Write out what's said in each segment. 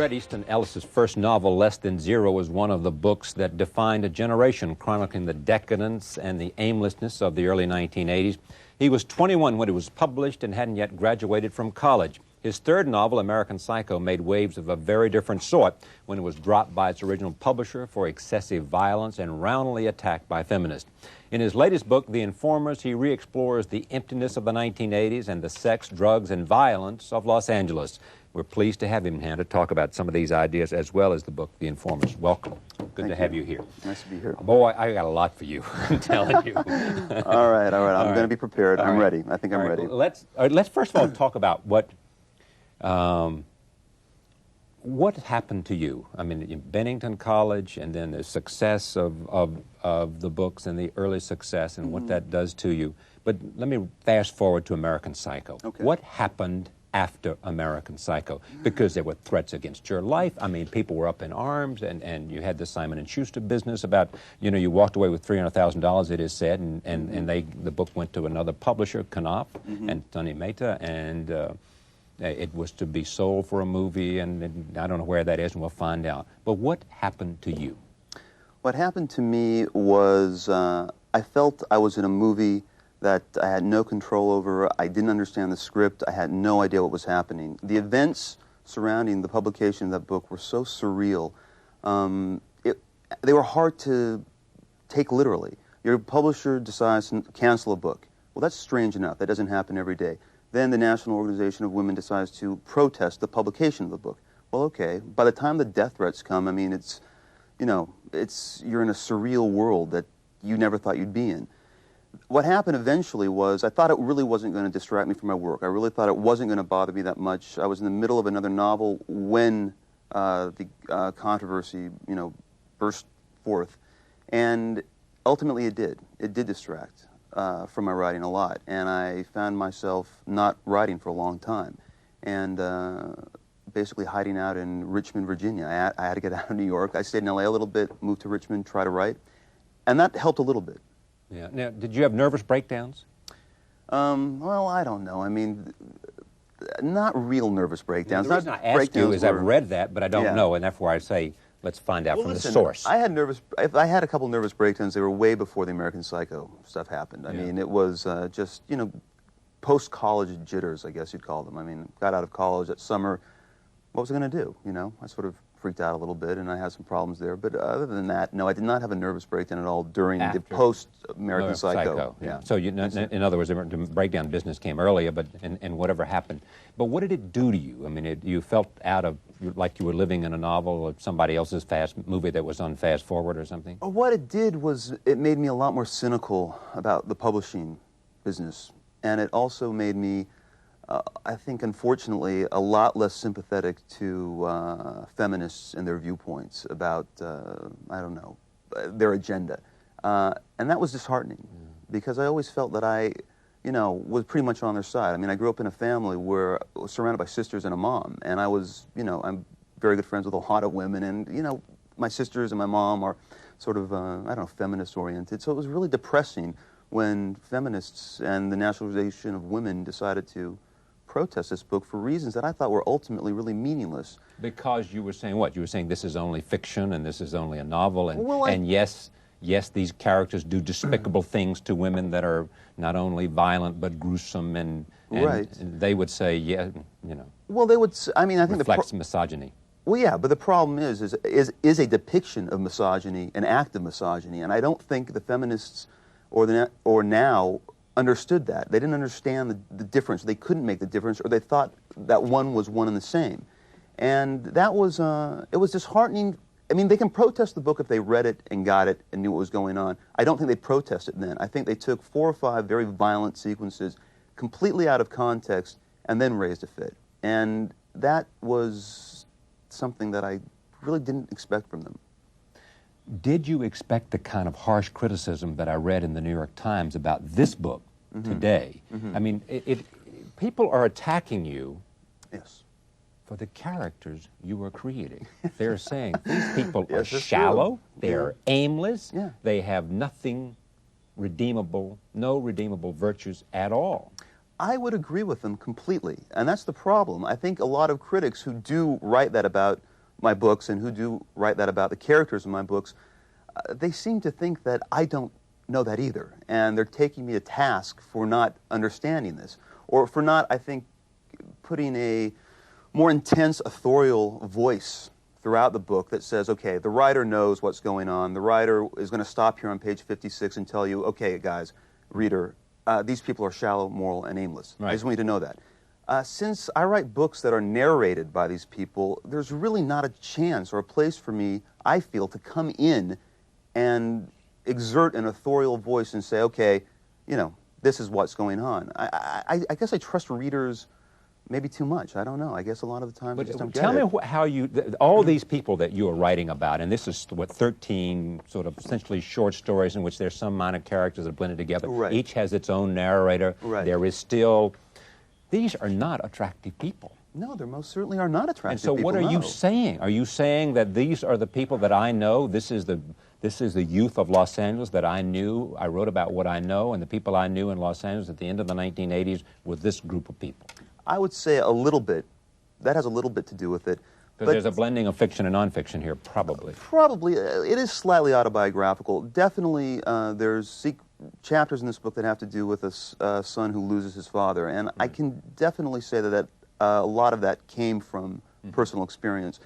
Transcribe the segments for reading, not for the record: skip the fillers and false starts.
Bret Easton Ellis's first novel, Less Than Zero, was one of the books that defined a generation, chronicling the decadence and the aimlessness of the early 1980s. He was 21 when it was published and hadn't yet graduated from college. His third novel, American Psycho, made waves of a very different sort when it was dropped by its original publisher for excessive violence and roundly attacked by feminists. In his latest book, The Informers, he re-explores the emptiness of the 1980s and the sex, drugs, and violence of Los Angeles. We're pleased to have him here to talk about some of these ideas as well as the book, The Informers. Welcome. Good to have you here. Nice to be here. Boy, I got a lot for you, I'm telling you. All right. I'm going to be prepared. I'm ready. I think I'm ready. Let's first of all talk about what happened to you. I mean, in Bennington College, and then the success of the books and the early success and what that does to you. But let me fast forward to American Psycho. Okay. What happened after American Psycho? Because there were threats against your life. I mean, people were up in arms, and you had the Simon & Schuster business about, you walked away with $300,000, it is said, and the book went to another publisher, Knopf and Sonny Mehta, and it was to be sold for a movie, and I don't know where that is, and we'll find out. But what happened to you? What happened to me was I felt I was in a movie that I had no control over. I didn't understand the script. I had no idea what was happening. The events surrounding the publication of that book were so surreal. They were hard to take literally. Your publisher decides to cancel a book. Well, that's strange enough. That doesn't happen every day. Then the National Organization of Women decides to protest the publication of the book. Well, okay. By the time the death threats come, I mean, you're in a surreal world that you never thought you'd be in. What happened eventually was I thought it really wasn't going to distract me from my work. I really thought it wasn't going to bother me that much. I was in the middle of another novel when the controversy, burst forth. And ultimately it did. It did distract from my writing a lot. And I found myself not writing for a long time and basically hiding out in Richmond, Virginia. I had to get out of New York. I stayed in L.A. a little bit, moved to Richmond, try to write. And that helped a little bit. Yeah. Now, did you have nervous breakdowns? Well, I don't know. I mean, not real nervous breakdowns. The reason I ask you is I've read that, but I don't know, and that's why I say let's find out from the source. I had a couple nervous breakdowns. They were way before the American Psycho stuff happened. I mean, it was just, post-college jitters, I guess you'd call them. I mean, got out of college that summer. What was I going to do? I sort of freaked out a little bit, and I had some problems there. But other than that, no, I did not have a nervous breakdown at all during the post-American Psycho. Yeah. So, in other words, the breakdown business came earlier, but and whatever happened. But what did it do to you? I mean, you felt like you were living in a novel or somebody else's movie that was on fast forward or something? What it did was it made me a lot more cynical about the publishing business, and it also made me I think, unfortunately, a lot less sympathetic to feminists and their viewpoints about, their agenda. And that was disheartening, because I always felt that I, was pretty much on their side. I mean, I grew up in a family where I was surrounded by sisters and a mom, and I was, I'm very good friends with a lot of women, and, my sisters and my mom are sort of, feminist-oriented. So it was really depressing when feminists and the National Organization of Women decided to protest this book for reasons that I thought were ultimately really meaningless. Because you were saying what? You were saying this is only fiction and this is only a novel, and yes, these characters do despicable things to women that are not only violent but gruesome, and they would say, Well, they would. I mean, I think reflects misogyny. Well, yeah, but the problem is a depiction of misogyny, an act of misogyny, and I don't think the feminists or now understood that. They didn't understand the difference. They couldn't make the difference, or they thought that one was one and the same. And that was, it was disheartening. I mean, they can protest the book if they read it and got it and knew what was going on. I don't think they protested then. I think they took 4 or 5 very violent sequences completely out of context and then raised a fit. And that was something that I really didn't expect from them. Did you expect the kind of harsh criticism that I read in the New York Times about this book today? I mean, people are attacking you for the characters you were creating. They're saying these people are shallow, they're aimless, they have nothing redeemable, no redeemable virtues at all. I would agree with them completely, and that's the problem. I think a lot of critics who do write that about my books and who do write that about the characters in my books, they seem to think that I don't know that either, and they're taking me to task for not understanding this, or for not, I think, putting a more intense authorial voice throughout the book that says, okay, the writer knows what's going on. The writer is going to stop here on page 56 and tell you, okay, guys, reader, these people are shallow, moral, and aimless. Right. I just want you to know that. Since I write books that are narrated by these people, there's really not a chance or a place for me, I feel, to come in and exert an authorial voice and say, okay, you know, this is what's going on. I guess I trust readers maybe too much. I don't know. I guess a lot of the time I just don't get it. Tell me how you, all these people that you are writing about, and this is, what, 13 sort of essentially short stories in which there's some minor characters that are blended together. Right. Each has its own narrator. Right. There is still, these are not attractive people. No, there most certainly are not attractive And so people, what are you no. saying? Are you saying that these are the people that I know? This is the youth of Los Angeles that I knew. I wrote about what I know, and the people I knew in Los Angeles at the end of the 1980s were this group of people. I would say a little bit. That has a little bit to do with it. Because there's a blending of fiction and nonfiction here, probably. Probably. It is slightly autobiographical. Definitely there's chapters in this book that have to do with a son who loses his father. And I can definitely say that a lot of that came from personal experience.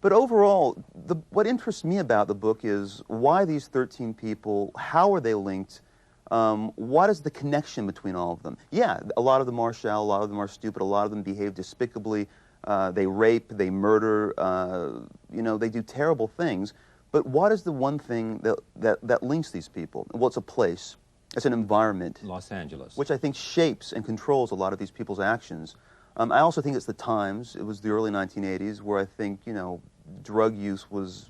But overall, what interests me about the book is why these 13 people, how are they linked, what is the connection between all of them? Yeah, a lot of them are shallow, a lot of them are stupid, a lot of them behave despicably, they rape, they murder, you know, they do terrible things. But what is the one thing that links these people? Well, it's a place, it's an environment. Los Angeles. Which I think shapes and controls a lot of these people's actions. I also think it's the times. It was the early 1980s where I think, you know, drug use was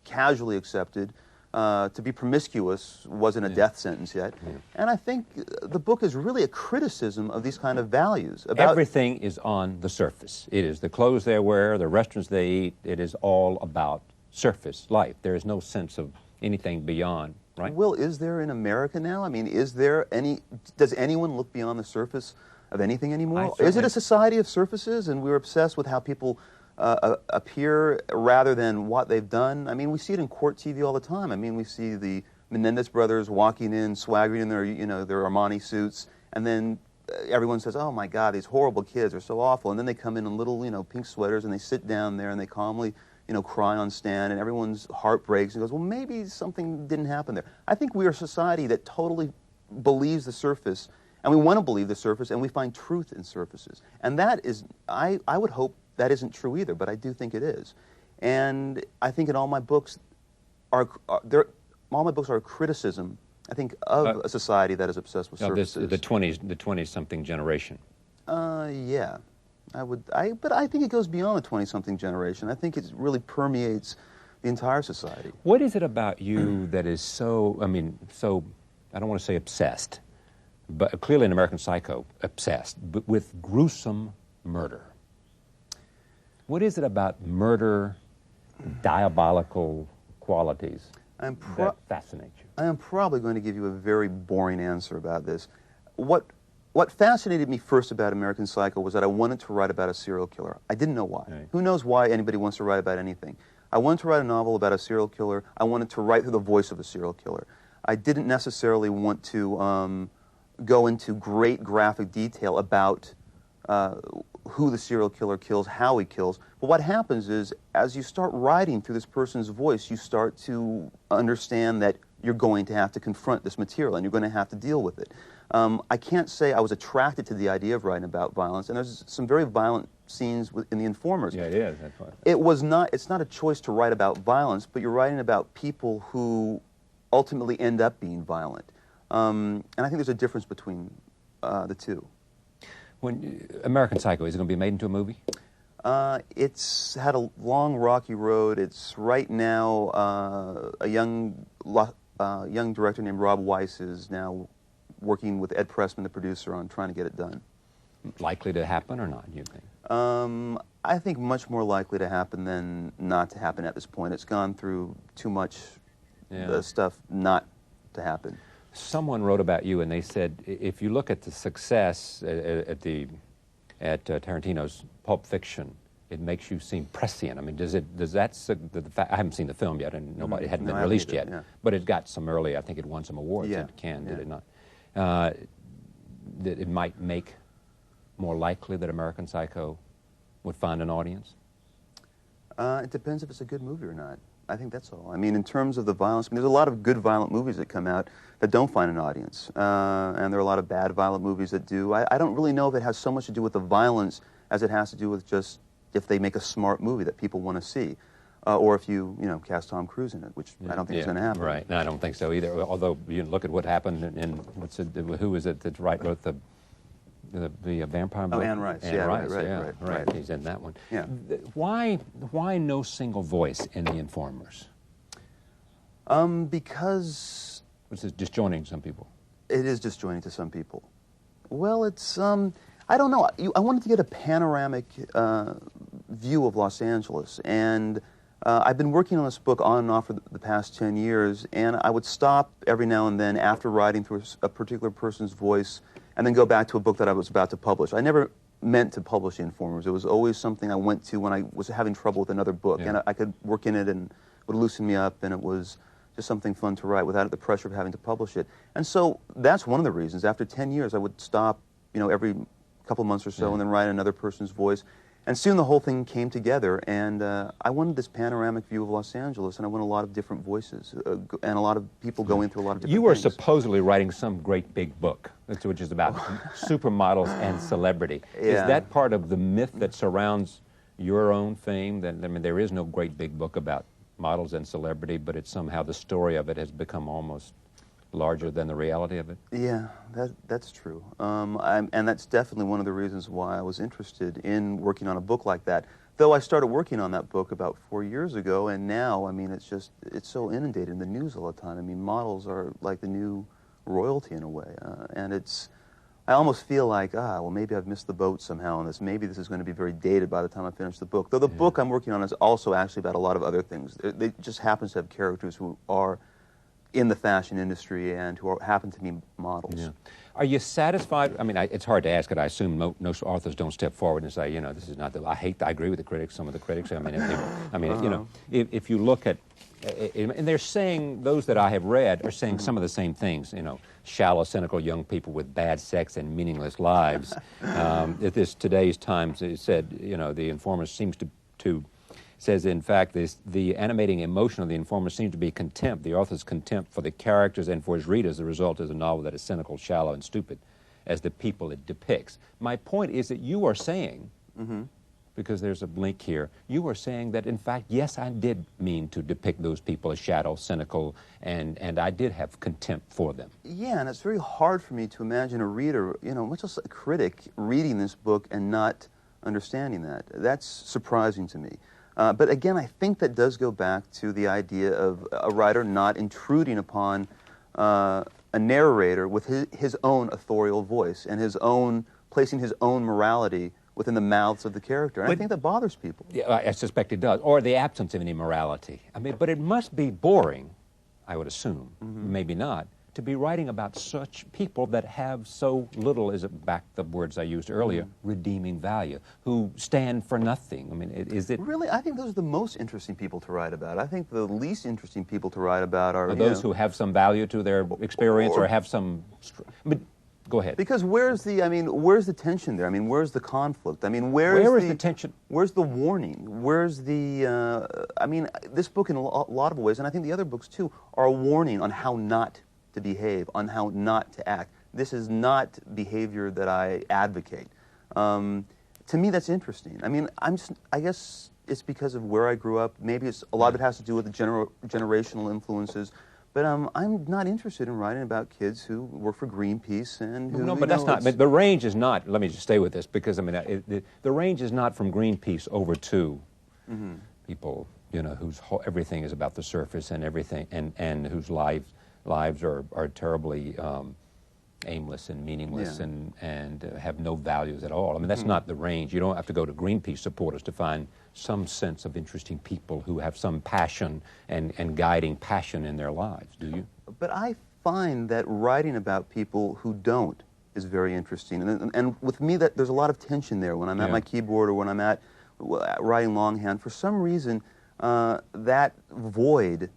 casually accepted. To be promiscuous wasn't a death sentence yet. Yeah. And I think the book is really a criticism of these kind of values. Everything is on the surface. It is the clothes they wear, the restaurants they eat. It is all about surface life. There is no sense of anything beyond, right? Will, is there in America now? I mean, does anyone look beyond the surface of anything anymore? Is it a society of surfaces and we're obsessed with how people appear rather than what they've done? I mean, we see it in court TV all the time. I mean, we see the Menendez brothers walking in, swaggering in their, you know, their Armani suits, and then everyone says, "Oh my God, these horrible kids are so awful." And then they come in little, you know, pink sweaters, and they sit down there and they calmly, you know, cry on stand, and everyone's heart breaks and goes, "Well, maybe something didn't happen there." I think we are a society that totally believes the surface, and we want to believe the surface, and we find truth in surfaces. And that is, I would hope that isn't true either, but I do think it is. And I think in all my books all my books are a criticism, I think, of a society that is obsessed with surfaces. The 20-something generation. Yeah. But I think it goes beyond the 20-something generation. I think it really permeates the entire society. What is it about you that is so, I don't want to say obsessed, but clearly in American Psycho, obsessed, but with gruesome murder? What is it about murder, diabolical qualities that fascinate you? I am probably going to give you a very boring answer about this. What fascinated me first about American Psycho was that I wanted to write about a serial killer. I didn't know why. Right. Who knows why anybody wants to write about anything? I wanted to write a novel about a serial killer. I wanted to write through the voice of a serial killer. I didn't necessarily want to go into great graphic detail about who the serial killer kills, how he kills. But what happens is, as you start writing through this person's voice, you start to understand that you're going to have to confront this material and you're going to have to deal with it. I can't say I was attracted to the idea of writing about violence, and there's some very violent scenes in The Informers. Yeah, it is. That's right. It's not a choice to write about violence, but you're writing about people who ultimately end up being violent. And I think there's a difference between the two. When American Psycho, is it going to be made into a movie? It's had a long, rocky road. It's right now a young director named Rob Weiss is now working with Ed Pressman, the producer, on trying to get it done. Likely to happen or not, you think? I think much more likely to happen than not to happen at this point. It's gone through too much stuff not to happen. Someone wrote about you, and they said if you look at the success at Tarantino's Pulp Fiction, it makes you seem prescient. I mean, does that, I haven't seen the film yet, and nobody, it hadn't been released yet, but it got some early, I think it won some awards at Cannes, did it not? That it might make more likely that American Psycho would find an audience? It depends if it's a good movie or not. I think that's all. I mean, in terms of the violence, I mean, there's a lot of good violent movies that come out that don't find an audience, and there are a lot of bad violent movies that do. I don't really know if it has so much to do with the violence as it has to do with just if they make a smart movie that people want to see, or if you cast Tom Cruise in it, which I don't think is going to happen. Right. No, I don't think so either. Although you look at what happened in who is it that wrote the vampire movie? Oh, Anne Rice. Anne Rice, right. He's in that one. Yeah. Why no single voice in The Informers? Because Which is disjointing to some people. It is disjointing to some people. Well, it's I don't know. I wanted to get a panoramic view of Los Angeles, and I've been working on this book on and off for the past 10 years, and I would stop every now and then after writing through a particular person's voice and then go back to a book that I was about to publish. I never meant to publish The Informers. It was always something I went to when I was having trouble with another book, and I could work in it and it would loosen me up, and it was just something fun to write without the pressure of having to publish it. And so that's one of the reasons. After 10 years, I would stop, every couple months or so and then write another person's voice. And soon the whole thing came together, and I wanted this panoramic view of Los Angeles, and I want a lot of different voices, and a lot of people going through a lot of different You were things. supposedly writing some great big book, which is about supermodels and celebrity. Yeah. Is that part of the myth that surrounds your own fame? That, I mean, there is no great big book about models and celebrity, but it's somehow the story of it has become almost larger than the reality of it? Yeah, that's true. And that's definitely one of the reasons why I was interested in working on a book like that. Though I started working on that book about 4 years ago, and now, I mean, it's so inundated in the news all the time. I mean, models are like the new royalty in a way. And I almost feel like, well, maybe I've missed the boat somehow on this. Maybe this is going to be very dated by the time I finish the book. Though the book I'm working on is also actually about a lot of other things. It just happens to have characters who are in the fashion industry and who happen to be models. Yeah. Are you satisfied? I mean, it's hard to ask it. I assume most authors don't step forward and say, this is not the. I agree with the critics. Some of the critics. I mean, if you look at, and they're saying, those that I have read are saying some of the same things. Shallow, cynical young people with bad sex and meaningless lives. At today's Times, it said, The Informer seems to says, in fact, the animating emotion of The Informer seems to be contempt, the author's contempt for the characters and for his readers. The result is a novel that is cynical, shallow, and stupid as the people it depicts. My point is that you are saying, because there's a link here, you are saying that, in fact, yes, I did mean to depict those people as shallow, cynical, and I did have contempt for them. Yeah, and it's very hard for me to imagine a reader, much less a critic, reading this book and not understanding that. That's surprising to me. But again, I think that does go back to the idea of a writer not intruding upon a narrator with his own authorial voice and placing his own morality within the mouths of the character. And I think that bothers people. Yeah, I suspect it does, or the absence of any morality. I mean, but it must be boring, I would assume, maybe not, to be writing about such people that have so little, back the words I used earlier, redeeming value, who stand for nothing. I mean, is it... Really? I think those are the most interesting people to write about. I think the least interesting people to write about are those who have some value to their experience or have some... But go ahead. Because where's the tension there? I mean, where's the conflict? I mean, where is the tension? Where's the warning? Where's the... I mean, this book in a lot of ways, and I think the other books too, are a warning on how not to behave, on how not to act. This is not behavior that I advocate. To me, that's interesting. I mean, I guess it's because of where I grew up. Maybe a lot of it has to do with the generational influences. But I'm not interested in writing about kids who work for Greenpeace and who... No, but that's not... But the range is not... Let me just stay with this, because, I mean, the range is not from Greenpeace over to people, whose everything is about the surface and everything, and whose lives are terribly aimless and meaningless and have no values at all. I mean, that's not the range. You don't have to go to Greenpeace supporters to find some sense of interesting people who have some passion and guiding passion in their lives, do you? But I find that writing about people who don't is very interesting. And with me, there's a lot of tension there when I'm at my keyboard or when I'm at writing longhand, for some reason, that void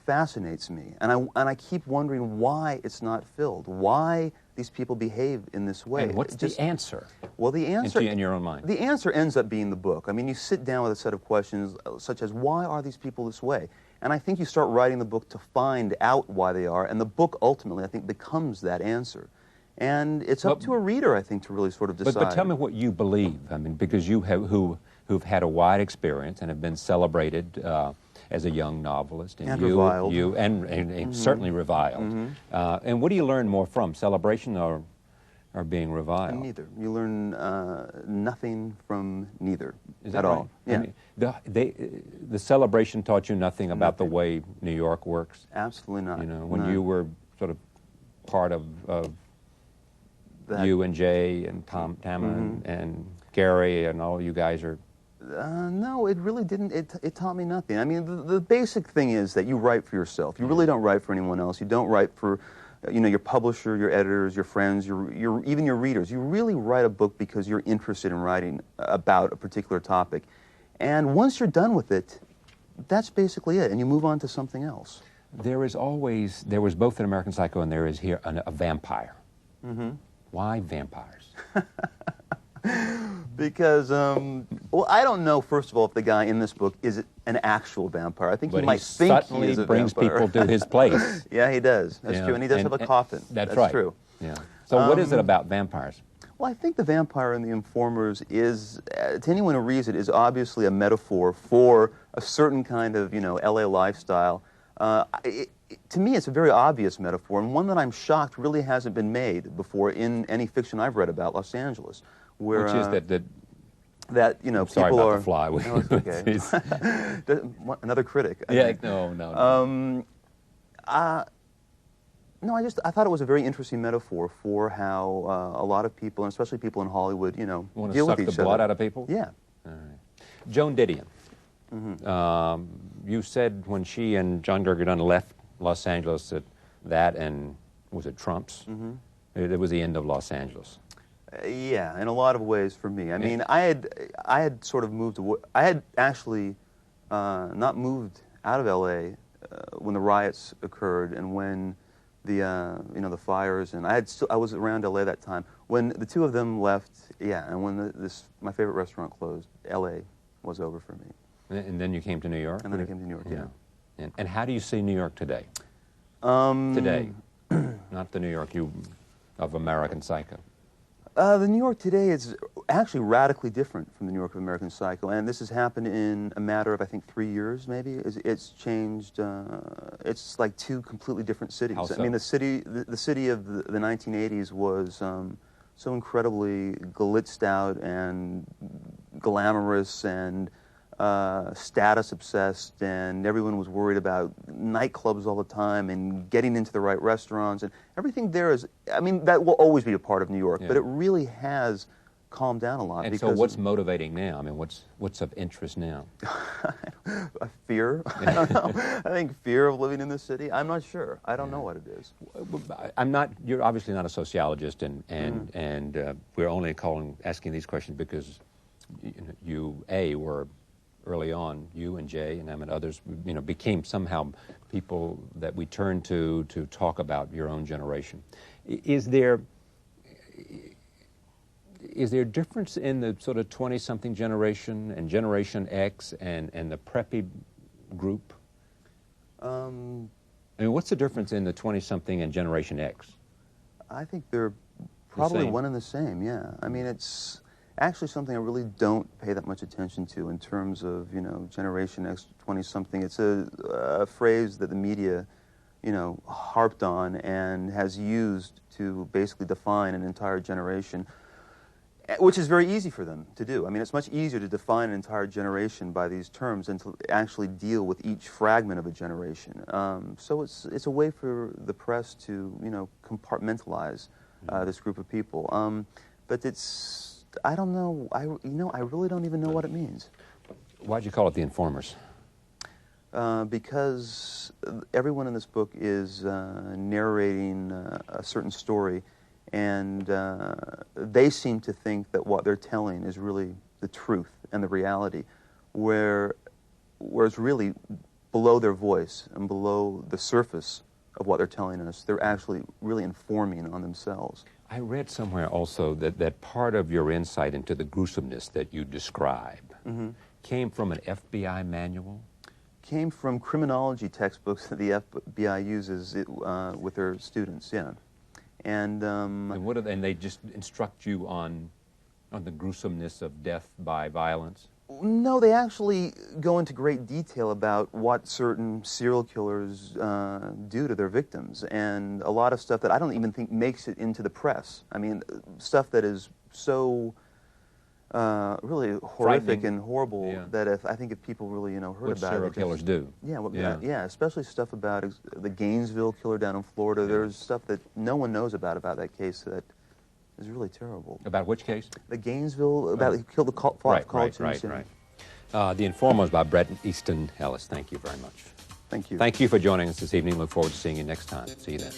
fascinates me, and I keep wondering why it's not filled, why these people behave in this way. And what's the answer? Well, the answer, in your own mind, the answer ends up being the book. I mean, you sit down with a set of questions such as, why are these people this way? And I think you start writing the book to find out why they are, and the book ultimately, I think, becomes that answer. And it's up to a reader, I think, to really sort of decide. But tell me what you believe. I mean, because you have who've had a wide experience and have been celebrated as a young novelist, and reviled. Certainly reviled. And what do you learn more from, celebration or being reviled? Neither. You learn nothing from neither. Is that at right? all? Yeah. I mean, the celebration taught you nothing about the way New York works? Absolutely not. You know, when you were sort of part of you and Jay and Tama and Gary and all you guys are... No, it really didn't. It taught me nothing. I mean, the basic thing is that you write for yourself. You really don't write for anyone else. You don't write for, you know, your publisher, your editors, your friends, even your readers. You really write a book because you're interested in writing about a particular topic. And once you're done with it, that's basically it, and you move on to something else. There was both in American Psycho and there is here a vampire. Why vampires? Because, well, I don't know, first of all, if the guy in this book is an actual vampire. I think he might think he is a brings vampire. people to his place. Yeah, he does. That's true. And he does have a coffin. That's right. True. Yeah. So what is it about vampires? Well, I think the vampire in The Informers is, to anyone who reads it, is obviously a metaphor for a certain kind of, you know, L.A. lifestyle. To me, it's a very obvious metaphor, and one that I'm shocked really hasn't been made before in any fiction I've read about Los Angeles. Where, which is that you know, I'm sorry people about are... the fly. No, it's okay. Another critic. I think. No. No, I thought it was a very interesting metaphor for how a lot of people, and especially people in Hollywood, you know, Want to deal suck with each the blood other. out of people? Yeah. All right. Joan Didion. You said when she and John Gerger left Los Angeles that and was it Trump's? It was the end of Los Angeles. Yeah, in a lot of ways for me. I mean, I had sort of moved away. I had actually not moved out of L.A. When the riots occurred and when the you know, the fires, and I was around L.A. that time when the two of them left. Yeah, and when my favorite restaurant closed, L.A. was over for me. And then you came to New York. And then I came to New York. Yeah. And how do you see New York today? Today, not the New York of American Psycho. The New York today is actually radically different from the New York of American Psycho, and this has happened in a matter of, I think, 3 years, maybe. It's changed. It's like two completely different cities. How so? I mean, the city of the 1980s was so incredibly glitzed out and glamorous and status obsessed, and everyone was worried about nightclubs all the time and getting into the right restaurants, and everything there is, I mean, that will always be a part of New York, but it really has calmed down a lot. And because so what's motivating now? I mean, what's of interest now? Fear. I don't know. I think fear of living in the city. I'm not sure. I don't know what it is. I'm not. You're obviously not a sociologist, and we're only asking these questions because you were early on, you and Jay and others, you know, became somehow people that we turned to talk about your own generation. Is there a difference in the sort of 20-something generation and Generation X and the preppy group? I mean, what's the difference in the 20-something and Generation X? I think they're probably one and the same, yeah. I mean, it's actually something I really don't pay that much attention to in terms of, you know, Generation X, 20-something. It's a phrase that the media, you know, harped on and has used to basically define an entire generation, which is very easy for them to do. I mean, it's much easier to define an entire generation by these terms than to actually deal with each fragment of a generation. So it's a way for the press to, you know, compartmentalize this group of people. But it's, I don't know. I really don't even know what it means. Why'd you call it The Informers? Because everyone in this book is narrating a certain story, and they seem to think that what they're telling is really the truth and the reality, where it's really below their voice and below the surface of what they're telling us. They're actually really informing on themselves. I read somewhere also that part of your insight into the gruesomeness that you describe came from an FBI manual? Came from criminology textbooks that the FBI uses with their students, yeah. And and they just instruct you on the gruesomeness of death by violence? No, they actually go into great detail about what certain serial killers do to their victims, and a lot of stuff that I don't even think makes it into the press. I mean, stuff that is so really horrific and horrible that I think if people really heard what about serial it, killers do. Yeah, especially stuff about the Gainesville killer down in Florida. There's stuff that no one knows about that case that is really terrible. About which case? The Gainesville, about he killed the college students. The Informer is by Bret Easton Ellis. Thank you very much. Thank you. Thank you for joining us this evening. Look forward to seeing you next time. See you then.